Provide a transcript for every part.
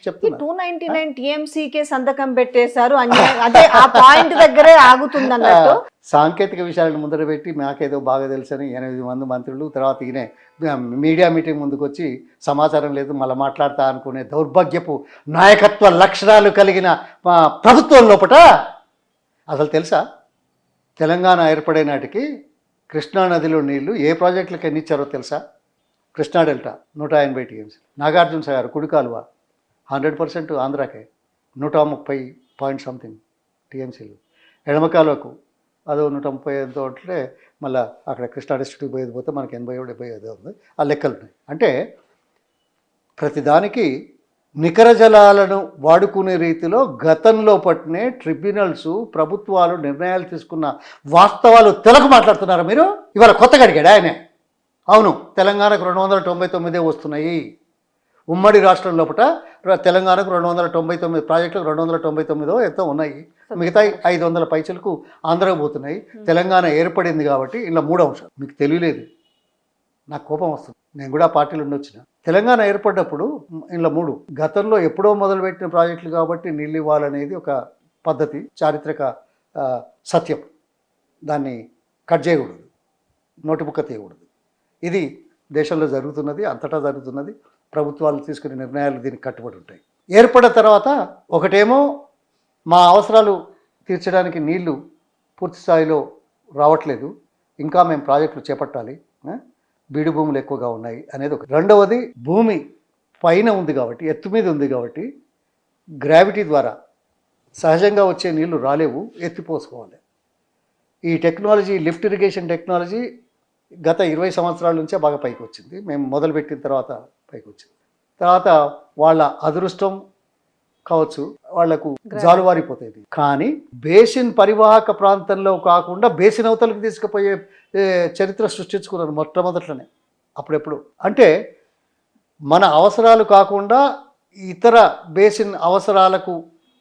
చెప్తున్నా. 299 టీఎంసీకే సంతకం పెట్టేశారు అదే ఆ పాయింట్ దగ్గరే ఆగుతుంది అన్నట్టు. సాంకేతిక విషయాలను ముందర పెట్టి నాకేదో బాగా తెలుసని 8 మంది మంత్రులు, తర్వాత ఈయనే మీడియా మీటింగ్ ముందుకు వచ్చి సమాచారం లేదు మళ్ళీ మాట్లాడతా అనుకునే దౌర్భాగ్యపు నాయకత్వ లక్షణాలు కలిగిన ప్రభుత్వం లోపట అసలు తెలుసా, తెలంగాణ ఏర్పడే నాటికి కృష్ణానదిలో నీళ్లు ఏ ప్రాజెక్టులకు ఎన్ని ఇచ్చారో తెలుసా? కృష్ణా డెల్టా 180 టీఎంసీ, నాగార్జున సాగర్ కుడి కాలువ 100% ఆంధ్రాకే 130 పాయింట్ సంథింగ్ టీఎంసీలు, ఎడమ కాలువకు అదో 130 అంటే మళ్ళీ అక్కడ కృష్ణా డిస్ట్రిక్ట్కి పోయేది పోతే మనకి 80-75 ఉంది. ఆ లెక్కలు ఉన్నాయి. అంటే ప్రతిదానికి నికర జలాలను వాడుకునే రీతిలో గతంలో పట్టినే ట్రిబ్యునల్స్ ప్రభుత్వాలు నిర్ణయాలు తీసుకున్న వాస్తవాలు తెలుగు మాట్లాడుతున్నారా మీరు? ఇవాళ కొత్తగా అడిగాడు ఆయనే. అవును, తెలంగాణకు 299 వస్తున్నాయి. ఉమ్మడి రాష్ట్రం లోపల తెలంగాణకు 299 ప్రాజెక్టులు 299 ఎంతో ఉన్నాయి. మిగతా 500 పైసలకు ఆంధ్రకు పోతున్నాయి. తెలంగాణ ఏర్పడింది కాబట్టి ఇలా 3 అంశాలు మీకు తెలియలేదు. నాకు కోపం వస్తుంది. నేను కూడా పార్టీలు ఉండొచ్చిన. తెలంగాణ ఏర్పడ్డప్పుడు ఇలా 3 గతంలో ఎప్పుడో మొదలుపెట్టిన ప్రాజెక్టులు కాబట్టి నీళ్ళు ఇవ్వాలనేది ఒక పద్ధతి, చారిత్రక సత్యం. దాన్ని కట్ చేయకూడదు, నోటిబుక్క తీయకూడదు. ఇది దేశంలో జరుగుతున్నది, అంతటా జరుగుతున్నది. ప్రభుత్వాలు తీసుకునే నిర్ణయాలు దీనికి కట్టుబడి ఉంటాయి. ఏర్పడిన తర్వాత ఒకటేమో మా అవసరాలు తీర్చడానికి నీళ్లు పూర్తి స్థాయిలో రావట్లేదు, ఇంకా మేము ప్రాజెక్టులు చేపట్టాలి, బీడు భూములు ఎక్కువగా ఉన్నాయి అనేది ఒక. రెండవది, భూమి పైన ఉంది కాబట్టి, ఎత్తు మీద ఉంది కాబట్టి గ్రావిటీ ద్వారా సహజంగా వచ్చే నీళ్లు రాలేవు, ఎత్తిపోసుకోవాలి. ఈ టెక్నాలజీ, లిఫ్ట్ ఇరిగేషన్ టెక్నాలజీ గత 20 సంవత్సరాల నుంచే బాగా పైకి వచ్చింది. మేము మొదలుపెట్టిన తర్వాత పైకి వచ్చింది. తర్వాత వాళ్ళ అదృష్టం కావచ్చు, వాళ్లకు జాలువారిపోతుంది. కానీ బేసిన్ పరివాహక ప్రాంతంలో కాకుండా బేసిన్ అవతలకు తీసుకుపోయే చరిత్ర సృష్టించుకున్నారు మొట్టమొదట్లోనే. అప్పుడెప్పుడు అంటే మన అవసరాలు కాకుండా ఇతర బేసిన్ అవసరాలకు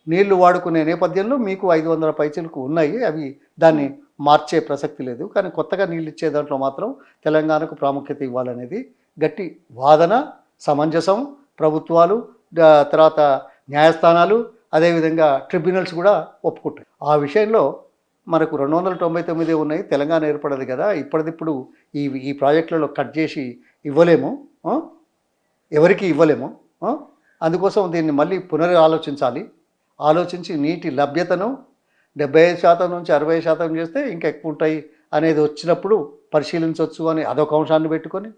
నీళ్లు వాడుకునే నేపథ్యంలో మీకు 500 పైచలకు ఉన్నాయి. అవి దాన్ని మార్చే ప్రసక్తి లేదు. కానీ కొత్తగా నీళ్ళు ఇచ్చే దాంట్లో మాత్రం తెలంగాణకు ప్రాముఖ్యత ఇవ్వాలనేది గట్టి వాదన, సమంజసం. ప్రభుత్వాలు, తర్వాత న్యాయస్థానాలు, అదేవిధంగా ట్రిబ్యునల్స్ కూడా ఒప్పుకుంటాయి. ఆ విషయంలో మనకు 299 ఉన్నాయి. తెలంగాణ ఏర్పడదు కదా, ఇప్పటిదిప్పుడు ఈ ప్రాజెక్టులలో కట్ చేసి ఇవ్వలేము, ఎవరికి ఇవ్వలేము. అందుకోసం దీన్ని మళ్ళీ పునరాలోచించాలి. ఆలోచించి నీటి లభ్యతను 75% నుంచి 60% చేస్తే ఇంకా ఎక్కువ ఉంటాయి అనేది వచ్చినప్పుడు పరిశీలించవచ్చు అని అదొక అంశాన్ని పెట్టుకొని